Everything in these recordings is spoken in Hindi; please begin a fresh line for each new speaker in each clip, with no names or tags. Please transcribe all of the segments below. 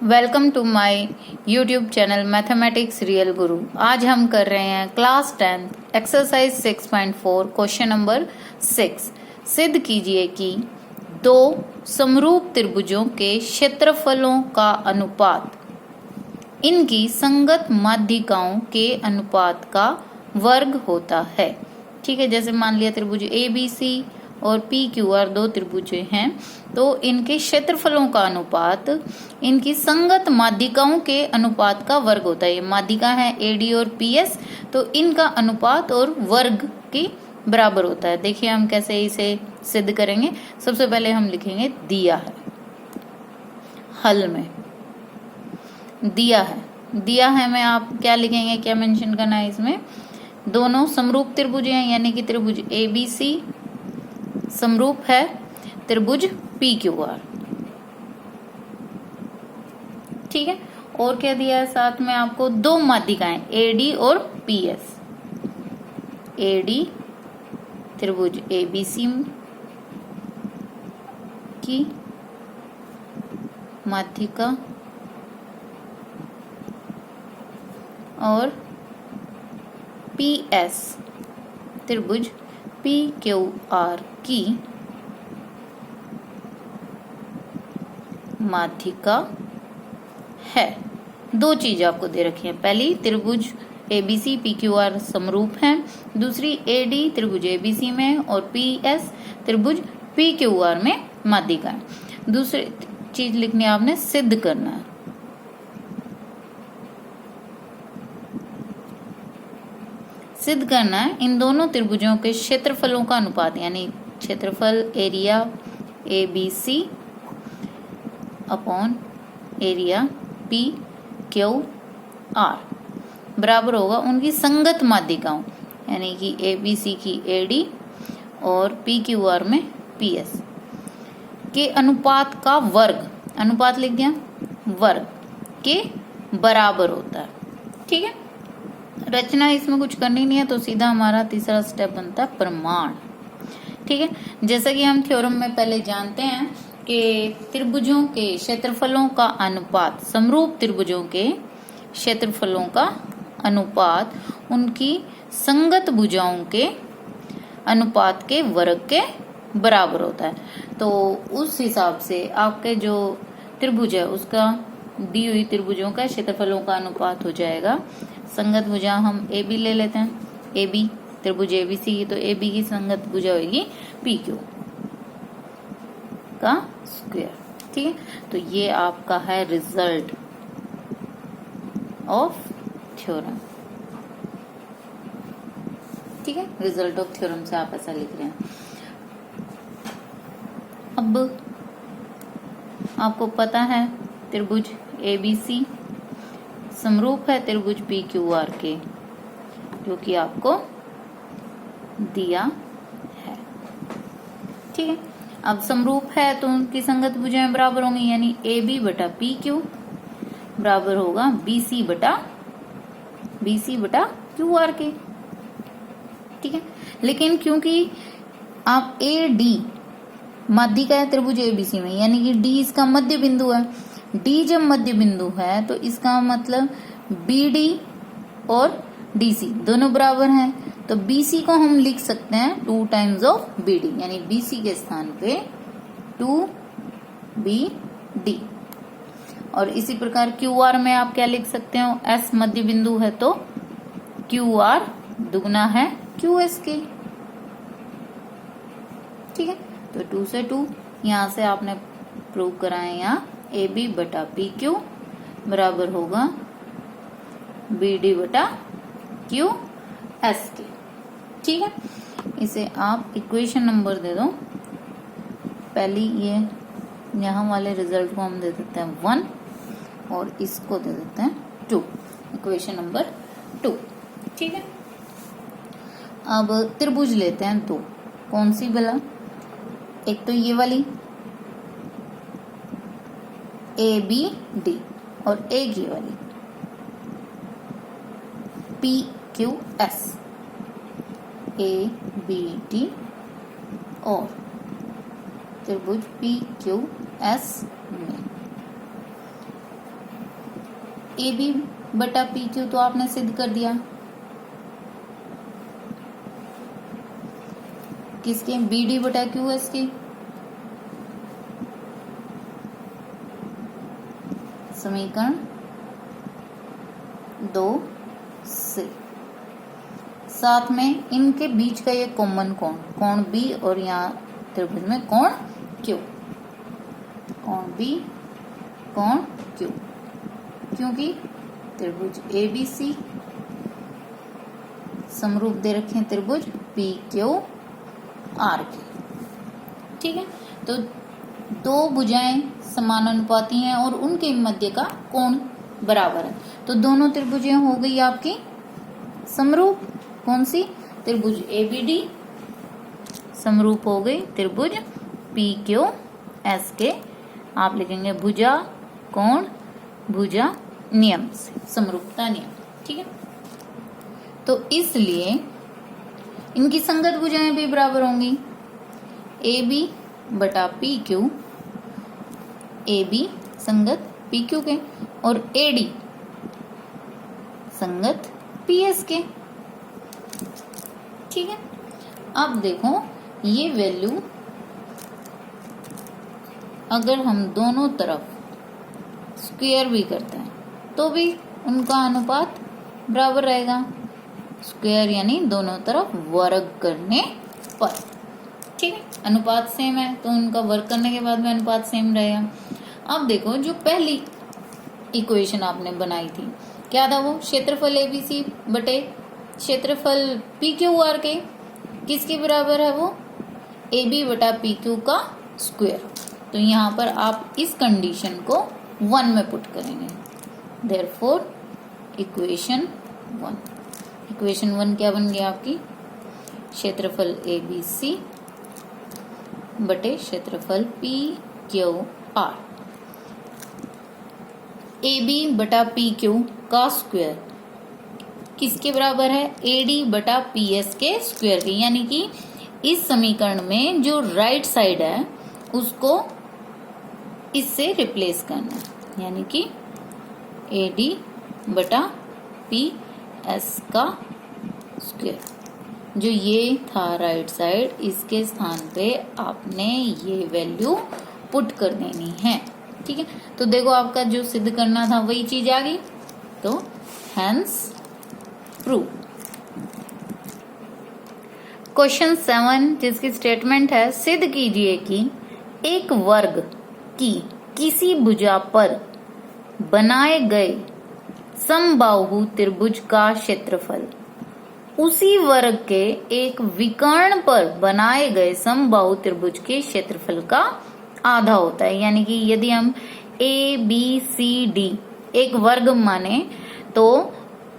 Welcome to my YouTube channel mathematics real Guru. आज हम कर रहे हैं क्लास 10 एक्सरसाइज 6.4 क्वेश्चन नंबर 6। सिद्ध कीजिए कि दो समरूप त्रिभुजों के क्षेत्रफलों का अनुपात इनकी संगत माध्यिकाओं के अनुपात का वर्ग होता है। ठीक है, जैसे मान लिया त्रिभुज ABC और PQR दो त्रिभुज हैं, तो इनके क्षेत्रफलों का अनुपात इनकी संगत माध्यिकाओं के अनुपात का वर्ग होता है। ये माध्यिका है AD और PS, तो इनका अनुपात और वर्ग के बराबर होता है। देखिए हम कैसे इसे सिद्ध करेंगे। सबसे पहले हम लिखेंगे दिया है। हल में दिया है में आप क्या लिखेंगे, क्या मेंशन करना है इसमें? दोनों समरूप त्रिभुज हैं, यानी कि त्रिभुज ABC समरूप है त्रिभुज PQR। ठीक है, और क्या दिया है साथ में आपको? दो माध्यिकाएं AD और PS। AD त्रिभुज ABC की माध्यिका और PS त्रिभुज PQR की माध्यिका है। दो चीज आपको दे रखी है। पहली, त्रिभुज ABC PQR समरूप है। दूसरी, AD त्रिभुज ABC में और PS त्रिभुज PQR में माध्यिका है। दूसरी चीज लिखनी है आपने, सिद्ध करना है। सिद्ध करना है इन दोनों त्रिभुजों के क्षेत्रफलों का अनुपात, यानी क्षेत्रफल area ABC upon area PQR बराबर होगा उनकी संगत माध्यिकाओं, यानी कि ABC की AD और PQR में PS के अनुपात का वर्ग, अनुपात लिख दिया, वर्ग के बराबर होता है। ठीक है, रचना इसमें कुछ करनी नहीं है, तो सीधा हमारा तीसरा स्टेप बनता है प्रमाण। ठीक है, जैसा कि हम थ्योरम में पहले जानते हैं कि त्रिभुजों के क्षेत्रफलों का अनुपात, समरूप त्रिभुजों के क्षेत्रफलों का अनुपात उनकी संगत भुजाओं के अनुपात के वर्ग के बराबर होता है। तो उस हिसाब से आपके जो त्रिभुज है उसका दी हुई त्रिभुजों का क्षेत्रफलों का अनुपात हो जाएगा। संगत भुजा हम AB ले लेते हैं, AB त्रिभुज ABC की, तो AB की संगत भुजा होगी PQ का स्क्वायर। ठीक है, तो ये आपका है रिजल्ट ऑफ थ्योरम। ठीक है, रिजल्ट ऑफ थ्योरम से आप ऐसा लिख रहे हैं। अब आपको पता है त्रिभुज ABC समरूप है त्रिभुज PQR के, जो कि आपको दिया है। ठीक है, अब समरूप है तो उनकी संगत भुजाएं बराबर होंगी, यानी AB बटा PQ बराबर होगा BC बटा QR के। ठीक है, लेकिन क्योंकि आप AD माध्यिका है त्रिभुज ABC में, यानी कि D इसका मध्य बिंदु है। D जब मध्य बिंदु है तो इसका मतलब BD और DC दोनों बराबर हैं, तो BC को हम लिख सकते हैं 2 टाइम्स ऑफ BD, यानी BC के स्थान पे 2BD। और इसी प्रकार QR में आप क्या लिख सकते हो? S मध्य बिंदु है तो QR दुगना है QS के। ठीक है, तो 2 से 2 यहां से आपने प्रूव करा है। यहाँ AB बटा PQ बराबर होगा BD बटा QS के। ठीक है, इसे आप इक्वेशन नंबर दे दो। पहली ये यहाँ वाले रिजल्ट को हम दे देते हैं 1 और इसको दे देते हैं 2, इक्वेशन नंबर 2। ठीक है, अब त्रिभुज लेते हैं दो। कौन सी भला? एक तो ये वाली ABD और एक ये वाली PQS, ABD और त्रिभुज PQS में ए बी बटा पी क्यू तो आपने सिद्ध कर दिया, किसके, बी डी बटा क्यू एस के। समीकरण 2 से साथ में इनके बीच का ये कॉमन कोण, कोण बी, और यहाँ त्रिभुज में कोण क्यू, कोण बी कोण क्यू, क्योंकि त्रिभुज ए बी सी समरूप दे रखे हैं त्रिभुज पी क्यू आर के। ठीक है, तो दो भुजाएं समानुपाती हैं और उनके मध्य का कोण बराबर है, तो दोनों त्रिभुजें हो गई आपकी समरूप। कौन सी, त्रिभुज ए बी डी समरूप हो गई त्रिभुज पी क्यू एस के। आप लिखेंगे भुजा कोण भुजा नियम से, समरूपता नियम। ठीक है, तो इसलिए इनकी संगत भुजाएं भी बराबर होंगी, ए बी बटा पी क्यू, ए बी संगत पी क्यू के, और ए डी संगत पी एस के। ठीक है, अब देखो ये वैल्यू अगर हम दोनों तरफ स्क्वायर भी करते हैं तो भी उनका अनुपात बराबर रहेगा, स्क्वायर यानी दोनों तरफ वर्ग करने पर। ठीक है, अनुपात सेम है तो उनका वर्ग करने के बाद में अनुपात सेम रहेगा। अब देखो जो पहली इक्वेशन आपने बनाई थी क्या था, वो क्षेत्रफल एबीसी बटे क्षेत्रफल पी क्यू आर के किसके बराबर है, वो ए बी बटा पी क्यू का स्क्वायर। तो यहाँ पर आप इस कंडीशन को 1 में पुट करेंगे, देयरफॉर इक्वेशन 1 क्या बन गया आपकी, क्षेत्रफल ए बी सी बटे क्षेत्रफल P Q R. A B बटा पी क्यू का स्क्वायर किसके बराबर है, ए डी बटा पी एस के स्क्वायर के। यानी कि इस समीकरण में जो राइट साइड है उसको इससे रिप्लेस करना है, यानी कि ए डी बटा पी एस का स्क्वायर। जो ये था राइट साइड, इसके स्थान पे आपने ये वैल्यू पुट कर देनी है। ठीक है, तो देखो आपका जो सिद्ध करना था वही चीज आ गई, तो हेंस प्रूव। क्वेश्चन 7 जिसकी स्टेटमेंट है, सिद्ध कीजिए कि एक वर्ग की किसी भुजा पर बनाए गए समबाहु त्रिभुज का क्षेत्रफल उसी वर्ग के एक विकर्ण पर बनाए गए समबाहु त्रिभुज के क्षेत्रफल का आधा होता है। यानी कि यदि हम ए बी सी डी एक वर्ग माने तो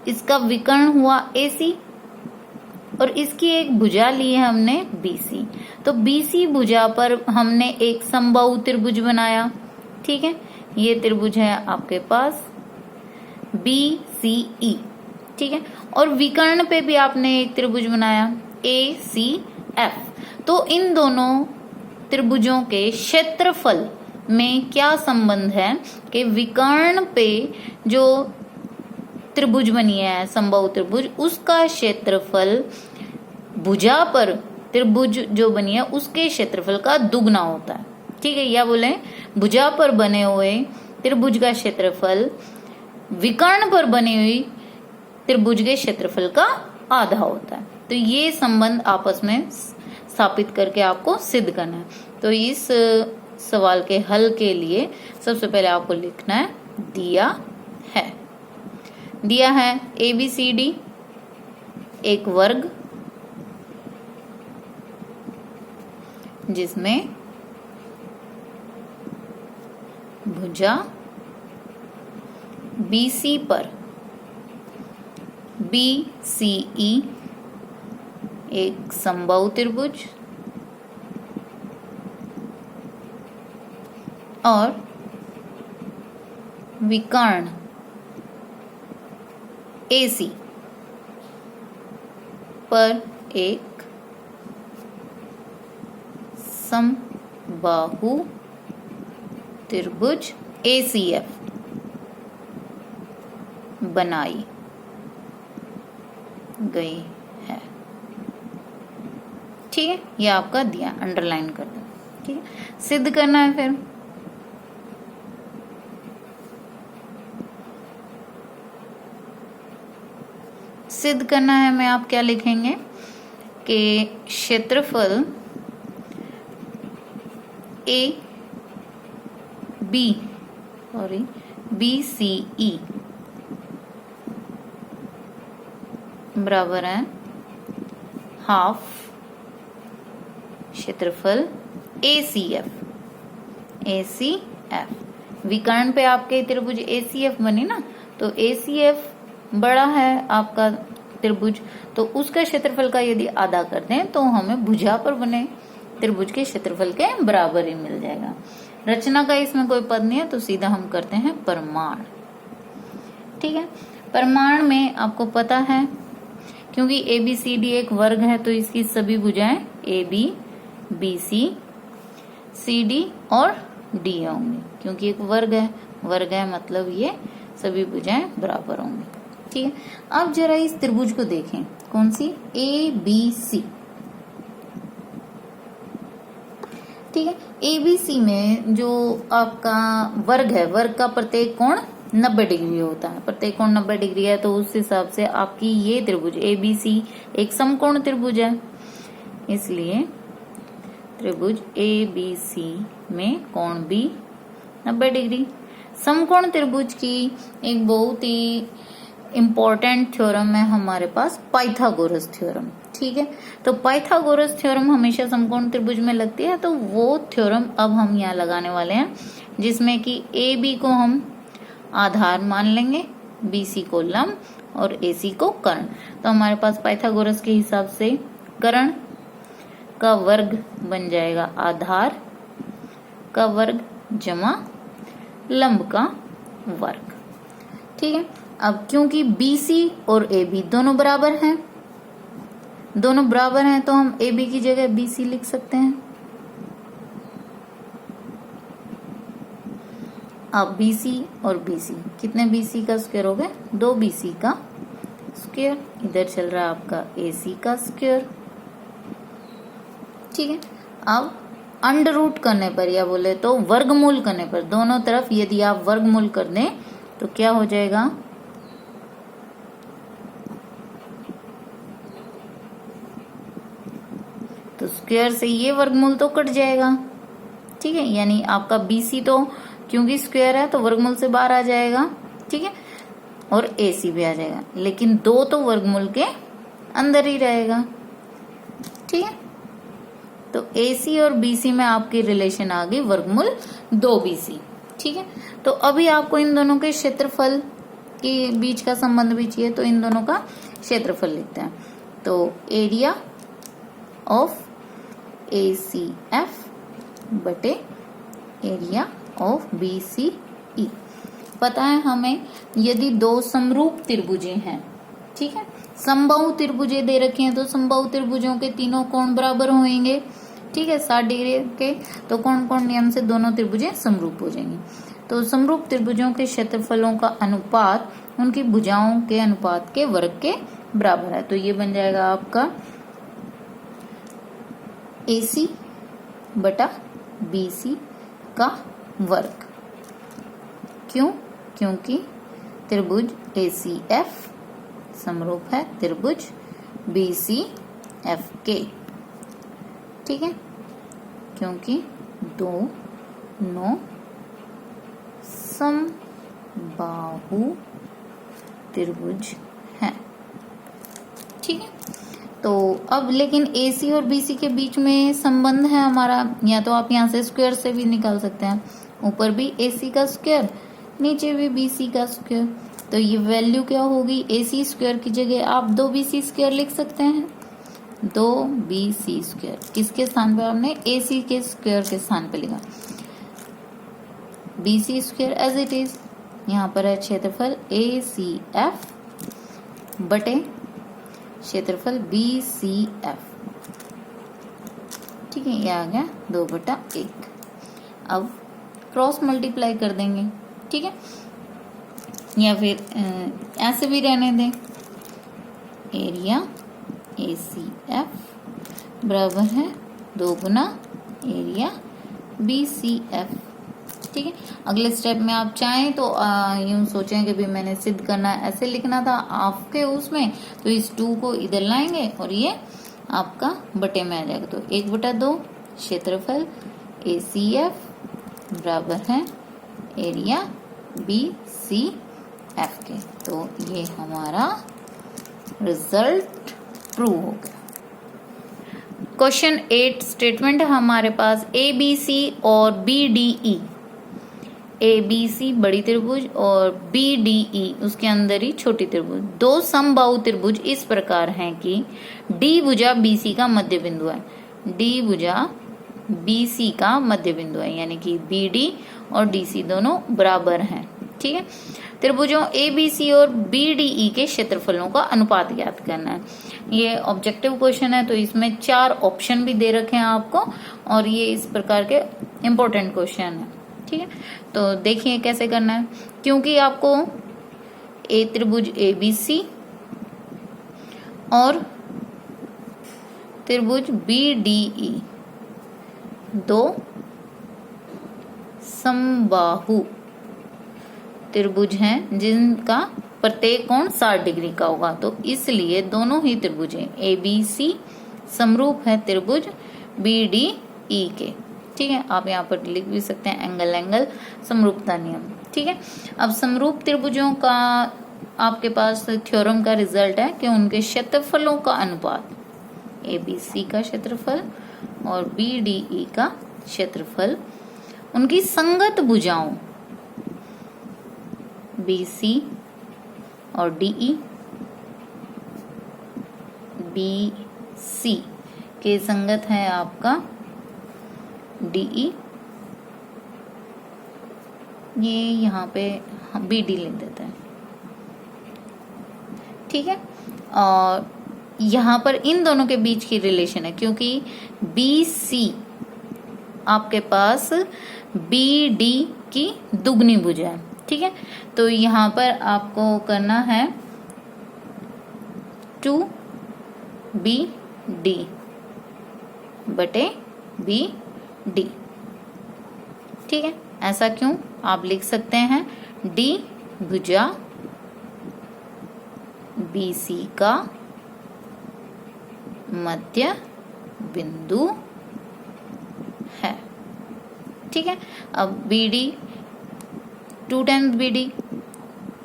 इसका विकर्ण हुआ ए सी और इसकी एक भुजा ली है हमने बी सी, तो बी सी भुजा पर हमने एक समबाहु त्रिभुज बनाया। ठीक है, ये त्रिभुज है आपके पास बी सी ई। ठीक है, और विकर्ण पे भी आपने एक त्रिभुज बनाया ए सी एफ। तो इन दोनों त्रिभुजों के क्षेत्रफल में क्या संबंध है कि विकर्ण पे जो त्रिभुज बनी है समबाहु त्रिभुज, उसका क्षेत्रफल भुजा पर त्रिभुज जो बनी है उसके क्षेत्रफल का दुगना होता है। ठीक है, या बोले भुजा पर बने हुए त्रिभुज का क्षेत्रफल विकर्ण पर बनी हुई त्रिभुज के क्षेत्रफल का आधा होता है। तो ये संबंध आपस में स्थापित करके आपको सिद्ध करना है। तो इस सवाल के हल के लिए सबसे पहले आपको लिखना है दिया है ए बी सी डी एक वर्ग जिसमें भुजा बी सी पर बी सी ई एक समबाहु त्रिभुज और विकर्ण AC पर एक समबाहु त्रिभुज ACF बनाई गई है। ठीक है, ये आपका दिया, अंडरलाइन कर दो। ठीक है, सिद्ध करना है फिर। सिद्ध करना है हमें, आप क्या लिखेंगे कि क्षेत्रफल BCE बराबर है हाफ क्षेत्रफल ACF। विकर्ण पे आपके त्रिभुज ACF बने ना, तो ACF बड़ा है आपका त्रिभुज, तो उसका क्षेत्रफल का यदि आधा कर दें तो हमें भुजा पर बने त्रिभुज के क्षेत्रफल के बराबर ही मिल जाएगा। रचना का इसमें कोई पद नहीं है, तो सीधा हम करते हैं प्रमाण। ठीक है, प्रमाण में आपको पता है, क्योंकि ABCD एक वर्ग है तो इसकी सभी भुजाएं AB, BC, CD और D होंगी, क्योंकि एक वर्ग है मतलब ये सभी भुजाएं बराबर होंगी। ठीक है, अब जरा इस त्रिभुज को देखें, कौन सी, ABC। ठीक है, ABC में जो आपका वर्ग है, वर्ग का प्रत्येक कोण 90 डिग्री होता है, प्रत्येक कोण 90 डिग्री है, तो उस हिसाब से आपकी ये त्रिभुज ABC एक समकोण त्रिभुज है, इसलिए त्रिभुज ABC में कोण भी 90 डिग्री। समकोण त्रिभुज की एक बहुत ही इम्पोर्टेंट थ्योरम है हमारे पास, पाइथागोरस थ्योरम। ठीक है, तो पाइथागोरस थ्योरम हमेशा समकोण त्रिभुज में लगती है, तो वो थ्योरम अब हम यहाँ लगाने वाले हैं, जिसमें कि AB को हम आधार मान लेंगे, BC को लंब और AC को कर्ण। तो हमारे पास पाइथागोरस के हिसाब से कर्ण का वर्ग बन जाएगा आधार का वर्ग जमा लंब का वर्ग। ठीक है, अब क्योंकि BC और AB दोनों बराबर हैं, तो हम AB की जगह BC लिख सकते हैं। अब BC और BC, कितने BC का स्क्वायर हो गए, 2 BC का स्क्वायर। इधर चल रहा है आपका AC का स्क्वायर। ठीक है, अब अंडर रूट करने पर, या बोले तो वर्गमूल करने पर, दोनों तरफ यदि आप वर्गमूल कर दें तो क्या हो जाएगा, तो स्क्वायर से ये वर्गमूल तो कट जाएगा। ठीक है, यानी आपका BC तो क्योंकि स्क्वायर है तो वर्गमूल से बाहर आ जाएगा। ठीक है, और AC भी आ जाएगा, लेकिन 2 तो वर्गमूल के अंदर ही रहेगा। ठीक है, तो AC और BC में आपकी रिलेशन आ गई वर्गमूल 2 BC। ठीक है, तो अभी आपको इन दोनों के क्षेत्रफल के बीच का संबंध भी चाहिए, तो इन दोनों का क्षेत्रफल लिखते हैं। तो एरिया ऑफ ACF बटे एरिया ऑफ BCE। पता है हमें, यदि 2 समरूप त्रिभुजें हैं, ठीक है, समबाहु त्रिभुजें दे रखी हैं, तो समबाहु त्रिभुजों के तीनों कोण बराबर होंगे। ठीक है, 60 डिग्री के, तो कोण कोण नियम से दोनों त्रिभुजें समरूप हो जाएंगी। तो समरूप त्रिभुजों के क्षेत्रफलों का अनुपात उनकी भुजाओं के अनुपात के वर्ग के बराबर है। तो ये बन जाएगा आपका AC बटा BC का वर्ग। क्यों? क्योंकि त्रिभुज ACF समरूप है त्रिभुज BCF के। ठीक है, क्योंकि दोनों समबाहु त्रिभुज हैं। ठीक है, तो अब लेकिन AC और BC के बीच में संबंध है हमारा, या तो आप यहाँ से स्क्वायर से भी निकाल सकते हैं, ऊपर भी AC का स्क्वायर, नीचे भी BC का स्क्वायर। तो ये वैल्यू क्या होगी, AC स्क्वायर की जगह आप 2BC स्क्वायर लिख सकते हैं। 2BC स्क्वायर किसके स्थान पर हमने AC के स्क्वायर के स्थान पे लिखा, BC square as it is. यहाँ पर है क्षेत्रफल ACF बटे क्षेत्रफल BCF। ठीक है, ये आ गया 2/1। अब क्रॉस मल्टीप्लाई कर देंगे। ठीक है, या फिर ऐसे भी रहने दें, एरिया ACF बराबर है 2 गुना एरिया BCF। ठीक है, अगले स्टेप में आप चाहें तो यूं सोचें कि भी मैंने सिद्ध करना ऐसे लिखना था आपके उसमें, तो इस 2 को इधर लाएंगे और ये आपका बटे में आ जाएगा। तो 1/2 क्षेत्रफल ACF बराबर है एरिया BCF के। तो ये हमारा रिजल्ट प्रूव हो गया। क्वेश्चन 8 स्टेटमेंट है हमारे पास ABC और BDE। ABC बड़ी त्रिभुज और BDE उसके अंदर ही छोटी त्रिभुज, 2 समबाहु त्रिभुज इस प्रकार हैं कि D भुजा BC का मध्य बिंदु है। D भुजा BC का मध्य बिंदु है, यानी कि BD और DC दोनों बराबर हैं। ठीक है, त्रिभुजों ABC और BDE के क्षेत्रफलों का अनुपात ज्ञात करना है। ये ऑब्जेक्टिव क्वेश्चन है, तो इसमें 4 ऑप्शन भी दे रखे हैं आपको, और ये इस प्रकार के इम्पोर्टेंट क्वेश्चन है। ठीक है, तो देखिए कैसे करना है। क्योंकि आपको ए त्रिभुज ABC और त्रिभुज BDE 2 समबाहु त्रिभुज हैं जिनका प्रत्येक कोण 60 डिग्री का होगा, तो इसलिए दोनों ही त्रिभुजें ABC समरूप है त्रिभुज BDE के। ठीक है, आप यहाँ पर लिख भी सकते हैं एंगल एंगल समरूपता नियम। ठीक है, अब समरूप त्रिभुजों का आपके पास थ्योरम का रिजल्ट है कि उनके क्षेत्रफलों का अनुपात, ABC का क्षेत्रफल और BDE का क्षेत्रफल, उनकी संगत भुजाओं BC और DE, BC के संगत है आपका DE, ये यहाँ पे BD लिख देते हैं। ठीक है, और यहाँ पर इन दोनों के बीच की रिलेशन है, क्योंकि BC आपके पास BD की दुगनी भुजा है। ठीक है, तो यहाँ पर आपको करना है 2BD बटे BD। ठीक है, ऐसा क्यों, आप लिख सकते हैं D भुजा BC का मध्य बिंदु है। ठीक है, अब BD 2 टाइम्स BD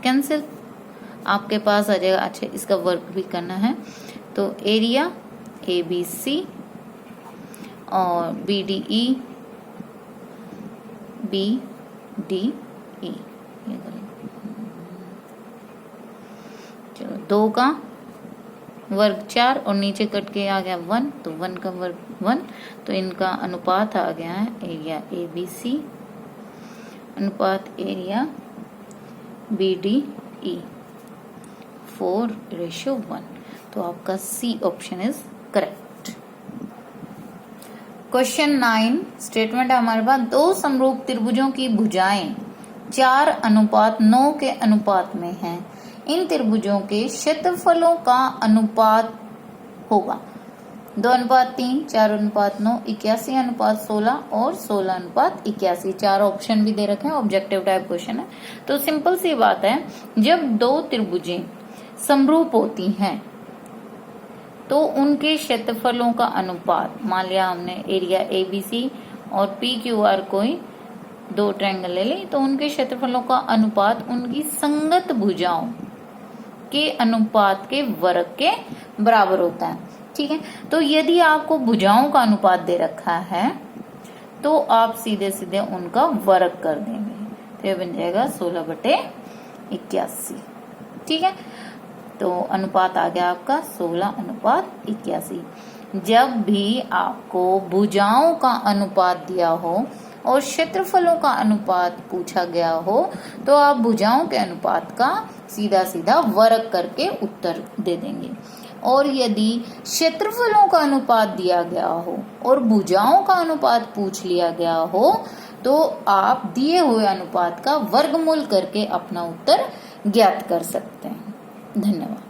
कैंसिल, आपके पास आ जाएगा। अच्छा, इसका वर्क भी करना है, तो एरिया ABC और BDE BDE, चलो 2 का वर्ग 4 और नीचे कट के आ गया 1, तो 1 का वर्ग 1, तो इनका अनुपात आ गया है एरिया ABC अनुपात एरिया BDE 4:1। तो आपका C option is correct. Question 9 statement है हमारे पास, 2 समरूप त्रिभुजों की भुजाएं 4:9 के अनुपात में हैं। इन त्रिभुजों के क्षेत्रफलों का अनुपात होगा 2:3, 4:9, 81:16 और 16:81। 4 ऑप्शन भी दे रखे हैं, ऑब्जेक्टिव टाइप क्वेश्चन है। तो सिंपल सी बात है, जब 2 त्रिभुजें समरूप होती हैं तो उनके क्षेत्रफलों का अनुपात, मान लिया हमने एरिया ABC और PQR कोई 2 ट्रायंगल ले ली, तो उनके क्षेत्रफलों का अनुपात उनकी संगत भुजाओं के अनुपात के वर्ग के बराबर होता है। ठीक है, तो यदि आपको भुजाओं का अनुपात दे रखा है तो आप सीधे सीधे उनका वर्ग कर देंगे, तो ये बन जाएगा 16/81। ठीक है, तो अनुपात आ गया आपका 16:81। जब भी आपको भुजाओं का अनुपात दिया हो और क्षेत्रफलों का अनुपात पूछा गया हो, तो आप भुजाओं के अनुपात का सीधा सीधा वर्ग करके उत्तर दे देंगे। और यदि क्षेत्रफलों का अनुपात दिया गया हो और भुजाओं का अनुपात पूछ लिया गया हो, तो आप दिए हुए अनुपात का वर्गमूल करके अपना उत्तर ज्ञात कर सकते हैं। धन्यवाद।